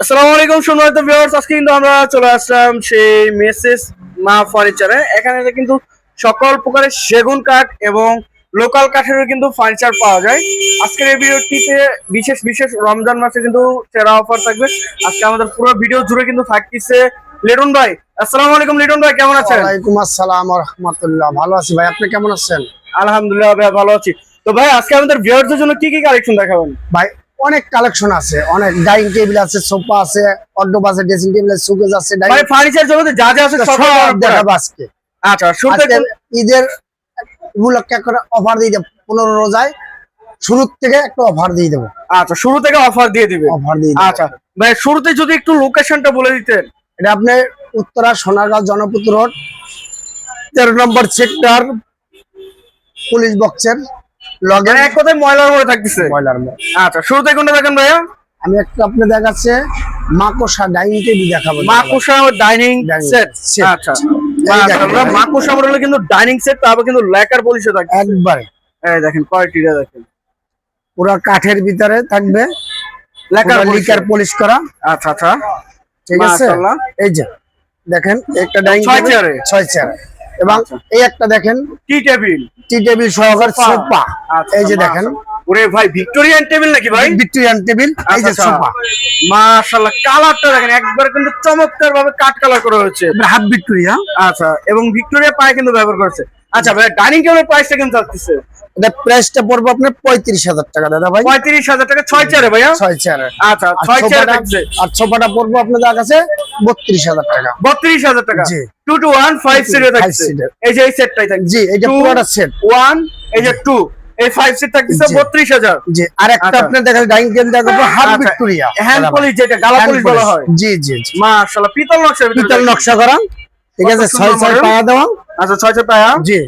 আসসালামু আলাইকুম সম্মানিত ভিউয়ার্স, আজকে কিন্তু আমরা চলে আসলাম সেই মেসেস মা ফার্নিচারে। এখানে কিন্তু সকল প্রকারের সেগুন কাঠ এবং লোকাল কাঠেরও কিন্তু ফার্নিচার পাওয়া যায়। আজকের এই ভিডিওটিতে বিশেষ বিশেষ রমজান মাসে কিন্তু সেরা অফার থাকবে। আজকে আমাদের পুরো ভিডিও জুড়ে কিন্তু থাকতেছে লিটন ভাই। আসসালামু আলাইকুম লিটন ভাই, কেমন আছেন? ওয়ালাইকুম আসসালাম ওয়া রাহমাতুল্লাহ। ভালো আছি ভাই, আপনি কেমন আছেন? আলহামদুলিল্লাহ ভাই, ভালো আছি। তো ভাই আজকে আমাদের ভিউয়ারদের জন্য কি কি কালেকশন দেখাবেন? ভাই অনেক কালেকশন আছে, অনেক ডাইনিং টেবিল আছে, সোফা আছে, অর্ডোব আছে, ড্রেসিং টেবিল আছে, সুকেস আছে, ভাই ফার্নিচার জগতে যা যা আছে সব দেখাবো আজকে। আচ্ছা, শুরুতে আজকে ঈদের উপলক্ষে একটা অফার দিয়ে দেব, 15 রোজায় শুরু থেকে একটা অফার দিয়ে দেবো। আচ্ছা, শুরু থেকে অফার দিয়ে দিবে। অফার দিয়ে দেব। আচ্ছা ভাই, শুরুতে যদি একটু লোকেশনটা বলে দিতেন। এটা আপনি উত্তরা সোনারগাঁও জনপতি রোড 13 নম্বর সেক্টর, পুলিশ বক্সের লগে, মানে এক কথায় ময়লার মধ্যে থাকতেছে। ময়লার মোড়। আচ্ছা, শুরুতে কোনটা দেখেন ভাইয়া? আমি একটা আপনি দেখাচ্ছে মাকোসা ডাইনিং টেবিল দেখাবো। মাকুসা ডাইনিং সেট। আচ্ছা, মাশাআল্লাহ, মাকুসা মডেলের কিন্তু ডাইনিং সেট, তারপর কিন্তু লেকার পলিশে থাকে একবারে এই দেখেন, কোয়ালিটিটা দেখেন, পুরো কাঠের ভিতরে থাকবে, লেকার লিকার পলিশ করা। আচ্ছা আচ্ছা, ঠিক আছে, মাশাআল্লাহ। এই যে দেখেন একটা ডাইনিং ছয় টেবিল চেয়ারে। 6 চেয়ার, এবং আচ্ছা। এই একটা দেখেন টি টেবিল, টি টেবিল সহকারে সোফা। আচ্ছা, এই যে দেখেন, ওরে ভাই ভিক্টোরিয়ান টেবিল নাকি ভাই? ভিক্টোরিয়ান টেবিল, এই যে আচ্ছা, সোফা। মাশাআল্লাহ, কালারটা দেখেন একবার কিন্তু চমৎকার ভাবে কাট কালার করা হয়েছে। Half Victoria. আচ্ছা, এবং ভিক্টোরিয়া পায়ে কিন্তু ব্যবহার করেছে। আচ্ছা ভাই, ডাইনিং টেবিলের প্রাইসটা কেমন চাচ্ছেছে? এটা প্রাইসটা পড়বে আপনার 35,000 টাকা দাদা ভাই। 35,000 টাকা 6 চেয়ারে ভাইয়া? 6 চেয়ার। আচ্ছা, 6 চেয়ারে থাকছে। আর সোফাটা পড়বে আপনাদের কাছে 32,000 টাকা। 32,000 টাকা। জি। 2 to 1 5 সিটের থাকছে। 5 সিটের। এই যে এই সেটটাই থাকছে। জি, এটা পুরোটা সেট। 1 এই যে 2 এই 5 সিট থাকছে জি। 32,000। জি, আর একটা আচ্ছা। আপনার দেখা ডাইনিং টেবিল দেখাবো হাফ আচ্ছা, ভিক্টোরিয়া, হ্যান্ড পলিশ, যেটা গালা পলিশ বলা হয়। জি জি জি, মাশাআল্লাহ, পিতল নকশা, পিতল নকশা করা। ঠিক কত আছে, সুন্দর 6 model। পায়া দেওয়া। আচ্ছা, 6 পায়া। জি,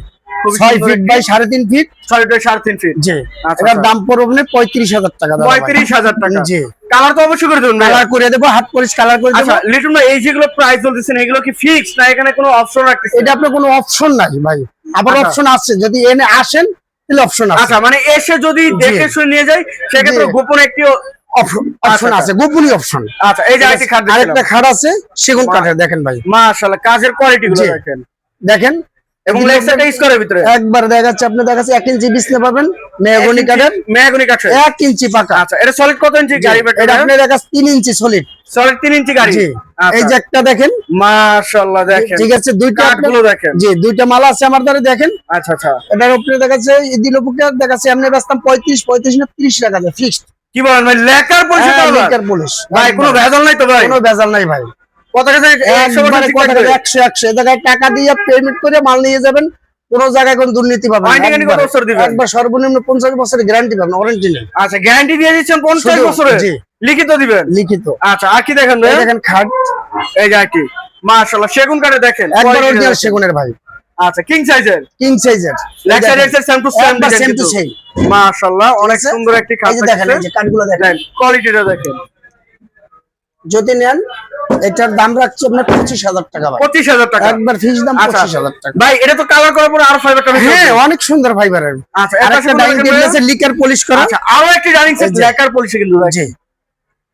খুবই 6 সুন্দর ফিট একটি- বাই 3.5 ফিট। 6.5 ফিট। জি, আচ্ছা, এটার আচ্ছা। দাম পড়বে আপনার 35,000 টাকা দাদা ভাই। 35,000 টাকা। জি, কালার তো অবশ্যই করে দেবেন ভাইয়া। কালার করে দেবো, হাত পলিশ কালার করে দেবো। আচ্ছা লিটন ভাই, এই যেগুলো প্রাইস বলতেছেন এগুলো কি ফিক্স না এখানে কোনো অপশন রাখতেছেন? এটা আপনার কোনো অপশন নাই ভাই, আবার আচ্ছা। অপশন আছে, যদি এনে আসেন তাহলে অপশন আছে। আচ্ছা, মানে এসে যদি দেখে শুনে নিয়ে যায় সেক্ষেত্রে জি। গোপন একটি অপশন আচ্ছা, আছে, গোপনীয় অপশন। আচ্ছা, এই যে আরেকটি খাট দেখছিলাম। আরেকটা খাট আছে সেগুন কাঠের, দেখেন ভাই, মাশাআল্লাহ, কাজের কোয়ালিটি গুলো জি। দেখেন, দেখেন এবং লেগ সাইডটা স্কোয়ারের ভিতরে একবার দেখাচ্ছে, আপনি দেখাচ্ছে 1 ইঞ্চি বিছনা পাবেন মেহগনি কাঠের, মেহগনি কাঠের। 1 ইঞ্চি পাকা। আচ্ছা, এটা সলিড কত ইঞ্চি গাড়ি ব্যাটারি? এটা আপনি দেখাচ্ছে 3 ইঞ্চি সলিড। সলিড 3 ইঞ্চি গাড়ি। জি, এই যে একটা দেখেন, মাশাআল্লাহ দেখেন, ঠিক আছে, দুইটা কাঠগুলো দেখেন। জি, দুইটা মাল আছে আমার দ্বারা, দেখেন। আচ্ছা আচ্ছা, এটার উপরে দেখাচ্ছে ঈদিল উপরে দেখাচ্ছে এমনি বেচতাম 35 না 30 টাকা দিয়ে ফিক্সড। কি বলেন ভাই, লেকার পয়সা তো আবার? লিকার পুলিশ ভাই কোনো ভেজাল নাই তো ভাই? কোনো ভেজাল নাই ভাই, কত টাকা? 100% ঠিক থাকবে? 100 এ জায়গায় টাকা দিয়ে পেমেন্ট করে মাল নিয়ে যাবেন, কোনো জায়গায় কোনো দুর্নীতি পাবেন না। ওয়ারেন্টি কত বছর দিবেন? একবার সর্বনিম্ন 50 বছরের গ্যারান্টি পাবেন, ওয়ারেন্টি নেই। আচ্ছা, গ্যারান্টি দিয়ে দিচ্ছেন 50 শুধু, বছরের? জি। লিখিত দিবেন? লিখিত। আচ্ছা, আর কি দেখেন ভাই? এই দেখেন খাট, এই যে কি মাশাআল্লাহ, সেগুন কাঠে দেখেন, একবার quality অরিজিনাল দেখেন। সেগুনের ভাই, আচ্ছা, কিং সাইজের, কিং সাইজের, leg side same to same একবার ডিজাইন সেম টু কিন্তু। সেম। মাশাআল্লাহ, অনেক ঠিক আছে? সুন্দর একটি খাট এই যে দেখেন, এই যে কাঠগুলো দেখেন, কোয়ালিটিটা দেখেন। যদি নেন এটার দাম রাখছি আপনার 25,000 টাকা ভাই, 25,000 টাকা একবার ফিক্স দাম আচ্ছা 25,000 টাকা। ভাই, এটা তো কালার করার পর আরো ফাইবার টাকা হ্যাঁ, অনেক সুন্দর ফাইবারের। আচ্ছা, আর এটা একটা ডাইনিং টেবিল আছে লিকার পলিশ করা। আচ্ছা, আরো একটি ডাইনিং সেট এই যে। লেকার পলিশে কিন্তু দেখেন। জি,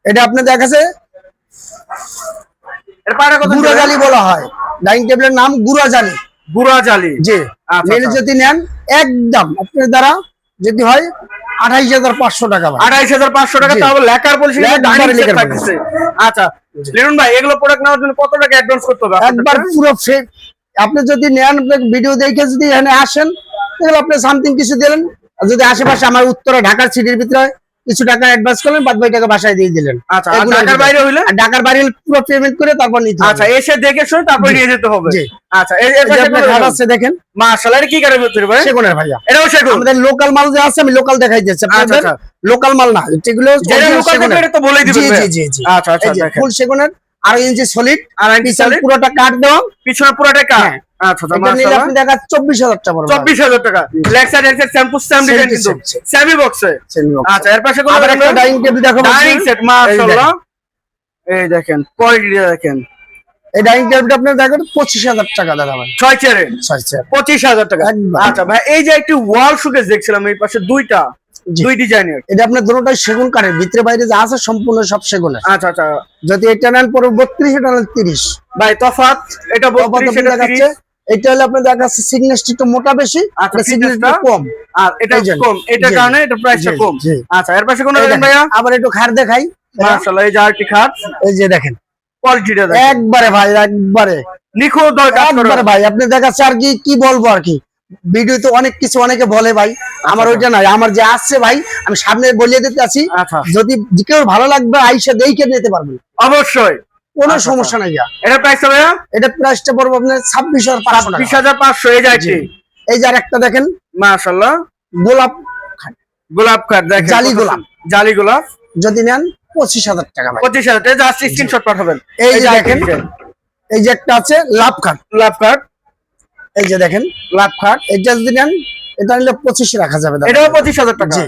এটা আপনি দেখাচ্ছে এর পায়রা কত? গুড়া জালি বলা হয়, ডাইনিং টেবিলের নাম গুড়া জালি। গুড়া জালি। জি, আচ্ছা, নিলে আচ্ছা। যদি নেন একদম আপনার দ্বারা যদি হয় 28,500 টাকা ভাই। 28,500 টাকা, জি। তাহলে লেকার পলিশে কিন্তু একবারে ডাইনিং সেট লেকার থাকছে। আচ্ছা লিটন ভাই, এগুলো প্রোডাক্ট নেওয়ার জন্য কত টাকা অ্যাডভান্স করতে হবে আপনাদের? একবার পুরো ফ্রি। আপনি যদি নেন, ভিডিও দেখে যদি এখানে আসেন তাহলে আপনি সামথিং কিছু দিলেন, আর যদি আশেপাশে আমার উত্তরা ঢাকার সিটির ভিতরে কিছু টাকা অ্যাডভান্স করলেন, বাদ বাকি টাকা বাসায় দিয়ে দিলেন। আচ্ছা, আর এগুলো ঢাকার বাইরে হইলে? আর ঢাকার বাইরে হলে পুরো পেমেন্ট করে তারপর নিতে হবে। আচ্ছা, এসে দেখে শুনে তারপর নিয়ে যেতে হবে। জি। আচ্ছা, এই এই যে আপনার খাট আছে দেখেন, মাশাআল্লাহ, এটা কি কাঠের ভিতরে ভাই? সেগুনের ভাইয়া। এটাও সেগুন? আমাদের লোকাল মাল যে আছে আমি লোকাল দেখাই দিচ্ছি আপনাদের, আচ্ছা। লোকাল মাল না এগুলো, যেটা লোকাল থাকবে এটা তো বলেই দিবেন জি ভাই। জি জি জি। আচ্ছা আচ্ছা, দেখেন ফুল সেগুনের 2.5 ইঞ্চি সলিড, আর ইঞ্চি পিছন solid, পুরোটা কাট দেওয়া। পিছনে পুরোটা কাঠ। হ্যাঁ। আচ্ছা, এটা নিলে মাশাআল্লাহ, আপনি দেখা 24,000 টাকা পড়বে। 24,000 টাকা। Leg side same to same design to কিন্তু same, সেমি বক্সে। আচ্ছা, এর পাশে কোন আবার একটা ডাইনিং টেবিল দেখাবো। Dining set? মাশাআল্লাহ, এই দেখেন কোয়ালিটিটা দেখেন। এই ডাইনিং টেবিলটা আপনার দেখেন 25,000 টাকা দাদা ভাই। 6 চেয়ারে 6 চেয়ার 25,000 টাকা। একদম। আচ্ছা ভাই, এই যে একটি ওয়াল শোকেস দেখছিলাম এই পাশে দুইটা, জি। দুই ডিজাইনের। এটা আপনার দুটোটাই সেগুন কাঠের, ভিতরে বাইরে যা আছে সম্পূর্ণ সব সেগুনের। আচ্ছা আচ্ছা যদি এটা নেন পরে 32, এটা নেন 30 ভাই তফাৎ। এটা 32 এটা 30। এটা হলে আপনার দেখা যাচ্ছে সিগনেসটা একটু মোটা বেশি, আচ্ছা, এটা সিগনেসটা thickness-টা কম। আর এটা এই জন্য। কম, এটার জি, কারণে এটা প্রাইসটা জি, কম। জি। আচ্ছা এর পাশে কোন এই দেখেন দেখেন, ভাইয়া? আবার একটু খাট দেখাই। মাশাআল্লাহ এই যে আরেকটি খাট, এই যে দেখেন কোয়ালিটিটা দেখেন একবারে ভাই, একবারে নিখুঁত দর কাজ করে। একবারে ভাই, আপনি দেখাচ্ছে আর কি কি বলবো আর কি। ভিডিও তো অনেক কিছু অনেকে বলে ভাই, আমার ওইটা নাই, আমার যে আসছে ভাই আমি সামনে বলিয়ে দিতে আছি। আচ্ছা যদি কেউ ভালো লাগবে আইসা দেখে নিতে পারবেন, অবশ্যই কোনো আচ্ছা, সমস্যা নাই। এটা প্রাইসটা ভাইয়া এটা প্রাইসটা পড়বে আপনার 26,500 টাকা। 26,500 এই যাচ্ছে। এই যে আরেকটা দেখেন মাশাআল্লাহ গোলাপ, গোলাপ খাট দেখেন, জালি কত গোলাপ। সুন্দর। জালি গোলাপ যদি নেন 25,000 টাকা ভাই। 25,000 টাকা, জাস্ট স্ক্রিনশট পাঠাবেন। এই যে আরেকটি দেখেন, ডিজাইন, এই যে একটা আছে লাভ খাট, গোলাপ খাট, এই যে দেখেন লাভ খাট, এটা যদি নেন এটা নিলে 25 রাখা যাবে দাদা। এটাও 25,000 টাকা। জি।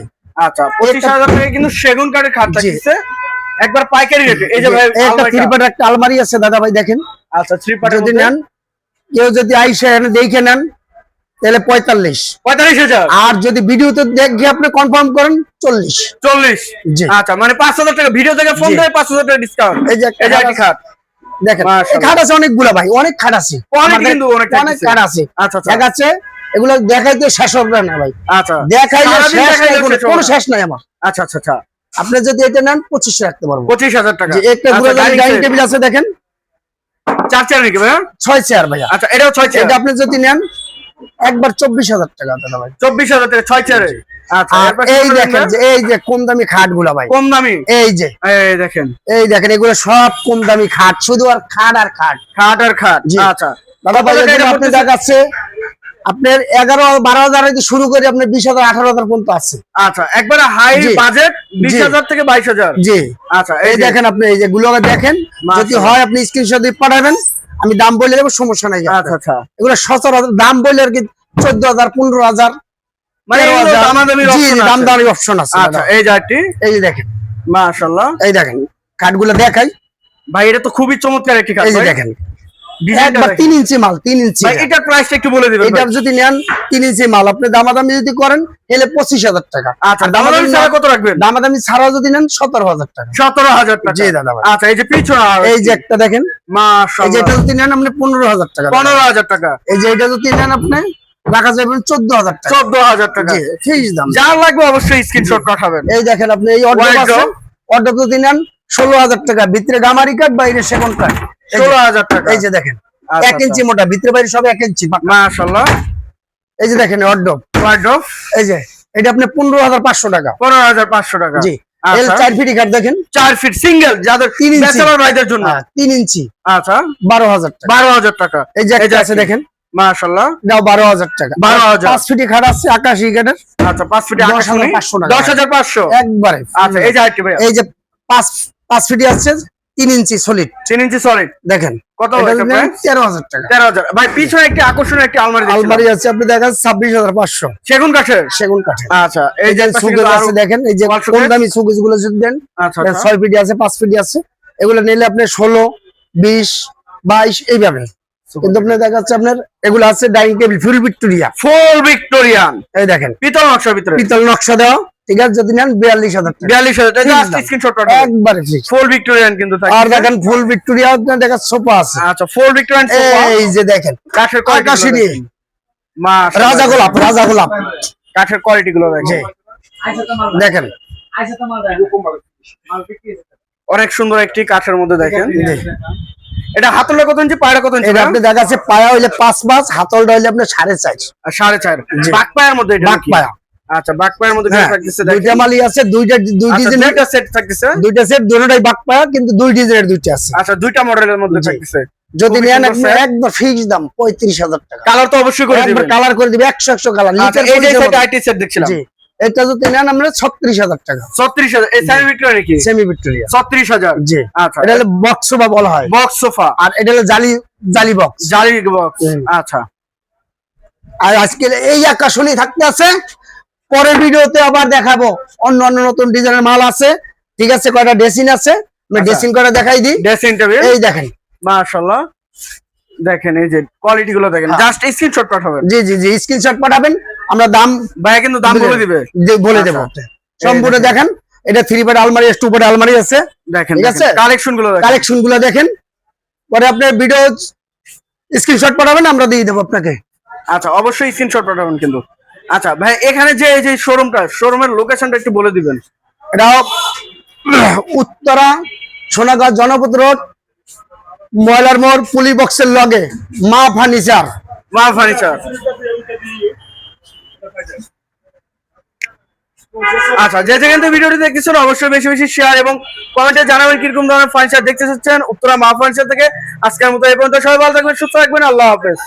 আচ্ছা 25,000 টাকা কিন্তু সেগুন কাঠের খাট জি। থাকছে একবার পাইকারি রেটে। এই যে ভাই এই একটা আলমারি থ্রি খাট। পার্ট একটা আলমারি আছে দাদা ভাই দেখেন, আচ্ছা থ্রি পার্টের যদি মধ্যে নেন কেউ যদি আইসা এখানে দেখে নেন তাহলে 45, 45,000, আর যদি ভিডিওতে দেখে আপনি কনফার্ম করেন 40। 40। জি। আচ্ছা মানে 5,000 টাকা ভিডিও থেকে ফোন জি। দেয়, 5,000 টাকা ডিসকাউন্ট। এই যে একটা এই যে একটি খাট দেখেন, এই মাশাআল্লাহ। খাট আছে অনেকগুলা ভাই, অনেক খাট আছে অনেক আমাদের, কিন্তু অনেক অনেক থাকতেছে। খাট আছে। আচ্ছা আচ্ছা দেখাচ্ছে এগুলো দেখাইতে শেষ হবে না ভাই, আচ্ছা দেখাইলে সারাদিন শেষ দেখাইলে নাই, শেষ হবে কোনো না। শেষ নাই আমার। আচ্ছা আচ্ছা আচ্ছা আপনি যদি এটা নেন 25 রাখতে পারবো। 25,000 টাকা। যে একটা আচ্ছা, ঘুরে dining ডাইনিং set, টেবিল আছে দেখেন, 4 চেয়ার নাকি ভাইয়া? 6 চেয়ার ভাইয়া। আচ্ছা এটাও 6 চেয়ার। এটা আপনি যদি নেন একবার 24,000 টাকা দাদা ভাই। 24,000 টাকা 6 চেয়ারে। আচ্ছা আর এর পাশে এই কোনটা দেখেন দেখবেন? যে এই যে কম দামি খাট গুলা ভাই, কম দামি, এই যে এই দেখেন এই দেখেন এগুলো সব কম দামি খাট, শুধু আর খাট আর খাট। খাট আর খাট। জি। আচ্ছা দাদা ভাই কত টাকা এখানে এটা আপনি পড়তেছে? দেখাচ্ছে আপনার 11-12,000 থেকে শুরু করে আপনার 20,000-18,000 পর্যন্ত আছে। আচ্ছা একবারে হাই জি। বাজেট 20,000 থেকে 22,000। জি। আচ্ছা এই যে দেখেন আপনি এই যে গুলো দেখেন, যদি মাশাআল্লাহ। হয় আপনি স্ক্রিনশট দিয়ে পাঠাবেন, আমি দাম বলে দেবো, সমস্যা নাই। আচ্ছা আচ্ছা এগুলো সচরাচর দাম বলে আর কি 14,000, 15,000, মানে এগুলো 13,000। দামাদামির জি, option আছে। দাম দামি অপশন আছে আচ্ছা দাদা। এই যাটি এই যে দেখেন, মাশাআল্লাহ এই দেখেন কাঠগুলো দেখাই, ভাই এটা তো খুবই চমৎকার একটি কাঠ এই যে ভাই। দেখেন ডিজাইনটা একবার দেখেন। 3 ইঞ্চি মাল, 3 ইঞ্চি। ভাই এটার প্রাইসটা একটু বলে দিবেন এটা ভাই। যদি নেন 3 ইঞ্চি মাল, আপনি দামাদামি যদি করেন তাহলে 25,000 টাকা। আচ্ছা আর দামাদামি ছাড়া কত রাখবেন? দামাদামি ছাড়া যদি নেন 17,000 টাকা। 17,000 টাকা। জি দাদা ভাই। আচ্ছা এই যে পিছনে এই যে একটা দেখেন, এই যে মাশাআল্লাহ এটা যদি নেন আপনি 15,000 টাকা। 15,000 টাকা। এই যে এটা যদি নেন আপনি রাখা যাবে 14,000 টাকা। 14,000 টাকা। জি, ফিক্স দাম। যার লাগবে অবশ্যই স্ক্রিনশট পাঠাবেন। এই দেখেন আপনি এই অর্ডার আছে, Wardrobe? অর্ডার যদি নেন 16,000 টাকা, ভিতরে গামারি কাঠ, বাইরে সেগুন কাঠ। এই যে- 16,000 টাকা। এই যে দেখেন আচ্ছা, 1 ইঞ্চি মোটা, ভিতরে বাইরে সব 1 ইঞ্চি পাকা। মাশাআল্লাহ এই যে দেখেন অর্ডার, ওয়ার্ডরোব এই যে এটা আপনি 15,500 টাকা। 15,500 টাকা। জি। এল আচ্ছা 4 ফিট কাঠ দেখেন, 4 ফিট সিঙ্গেল যাদের 3 ইঞ্চি। ব্যাচেলর ভাইদের জন্য। 3 ইঞ্চি, আচ্ছা 12,000 টাকা। 12,000 টাকা। এই যে একটা আছে দেখেন, মাশাআল্লাহ এটাও 12,000 টাকা। 12,000 5 ফিট খাট আছে আকাশি কাঠের, আচ্ছা 5 ফিটে 10,500 টাকা। 10,500। একবারে। আচ্ছা এই যে আইটি ভাই এই যে 5 ফিট আছে 3 ইঞ্চি সলিড 3 ইঞ্চি সলিড দেখেন, কত এটা এটা নেন প্রাইস? 13,000 টাকা। 13,000। ভাই পিছনে একটি আকর্ষণীয় একটি আলমারি দেখছিলাম। আলমারি আছে আপনি দেখেন 26,500 সেগুন কাঠের। সেগুন কাঠের। আচ্ছা এই এই যে যে পাশে সুকেস কিন্তু আছে আরো- দেখেন, এই যে wall কম showcase? দামি সুকেস গুলো যদি দেন, আচ্ছা এটা আচ্ছা 6 ফিট আছে, 5 ফিট আছে, এগুলো নিলে আপনি 16, 20, 22 এইভাবে। কিন্তু আপনি দেখাচ্ছে আপনার এগুলো আছে ডাইনিং টেবিল ফুল ভিক্টোরিয়া, ফুল ভিক্টোরিয়ান এই দেখেন পিতল নকশার ভিতরে। পিতল নকশা দেওয়া, ঠিক আছে, যদি নেন 42,000 টাকা। 42,000 টাকা। ঠিক জাস্ট দাম। স্ক্রিনশট পাঠাবেন। একবারে ফিক্স। ফুল ভিক্টোরিয়ান কিন্তু আর থাকছে। দেখেন ফুল ভিক্টোরিয়া দেখা সোফা আছে, আচ্ছা ফুল ভিক্টোরিয়ান সোফা এই যে দেখেন কাঠের আকাশি নিয়ে মাশাআল্লাহ রাজা গোলাপ, রাজা গোলাপ। কাঠের কোয়ালিটি গুলো দেখেন। জি, দেখেন অনেক সুন্দর একটি কাঠের মধ্যে দেখেন। জি। এটা হাতলে কত ইঞ্চি পায়রা কত ইঞ্চি? এটা আপনি দেখাচ্ছে পায়া হইলে 5 হাতলটা হইলে আপনার 4.5 আর 4.5 জি। বাক পায়ের মধ্যে এটা বাক নাকি? পায়া। আচ্ছা বাক পায়ের মধ্যে হ্যাঁ, যেটা থাকতেছে দুইটা দেখেন। মালি আছে, দুই আচ্ছা ডিজাইনের, দুইটা সেট থাকতেছে। দুইটা সেট, দুটোটাই বাক পায়া, কিন্তু 2 ডিজাইনের দুইটা আছে। আচ্ছা দুইটা মডেলের মধ্যে জি। থাকতেছে। যদি খুবই নেন সুন্দর একবার set। একবার ফিক্স দাম 35,000 টাকা। কালার তো অবশ্যই করে একবার দিবেন। কালার করে দিবে 100 কালার। আচ্ছা এই যে সেট আইটি সেট দেখছিলাম। জি, এটা যদি নেন আমরা 36,000 টাকা। 36,000 এই সেমি ভিক্টোরিয়া নাকি? Semi Victoria. 36,000। জি, আচ্ছা এটা হলো বক্স সোফা বলা হয়, বক্স সোফা আর এটা হলো জালি বক্স। জালি বক্স। হুম। আচ্ছা আর আজকে এই আকাশনী থাকতে আছে, পরের ভিডিওতে আবার দেখাবো অন্য অন্য নতুন ডিজাইনের মাল আছে, ঠিক আছে। কয়টা ড্রেসিং আছে, আমি আচ্ছা। ড্রেসিং করে দেখাই দিই। ড্রেসিং টেবিল এই দেখেন মাশাআল্লাহ দেখেন এই যে কোয়ালিটি গুলো দেখেন, জাস্ট স্ক্রিনশট পাঠাবেন। জি জি জি, স্ক্রিনশট পাঠাবেন, আমরা দাম ভাইয়া কিন্তু দাম বলে দিবে। বলে আচ্ছা। দেবো। সম্পূর্ণ দেখেন, এটা 3 বেড আলমারি, 2 বেড আলমারি আছে। দেখেন ঠিক আছে, কালেকশন গুলো দেখেন। কালেকশন গুলো দেখেন, পরে আপনার ভিডিও স্ক্রিনশট পাঠাবেন, আমরা দিয়ে দেবো আপনাকে। আচ্ছা, অবশ্যই স্ক্রিনশট পাঠাবেন কিন্তু। আচ্ছা ভাই, এখানে যে এই যে শোরুমের লোকেশনটা একটু বলে দিবেন। এটা উত্তরা সোনাগাঁ জনপদ রোড, ময়লার মোড়, পুলি বক্সের লগে, মা ফার্নিচার। মা ফার্নিচার। আচ্ছা, যে যেখান থেকে ভিডিওটি দেখতেছেন অবশ্যই বেশি বেশি শেয়ার এবং কমেন্টে জানাবেন কিরকম ধরনের ফার্নিচার দেখতে চাচ্ছেন উত্তরা মা ফার্নিচার থেকে। আজকের মতো এই পর্যন্ত, সবাই ভালো থাকবেন, সুস্থ থাকবেন, আল্লাহ হাফেজ।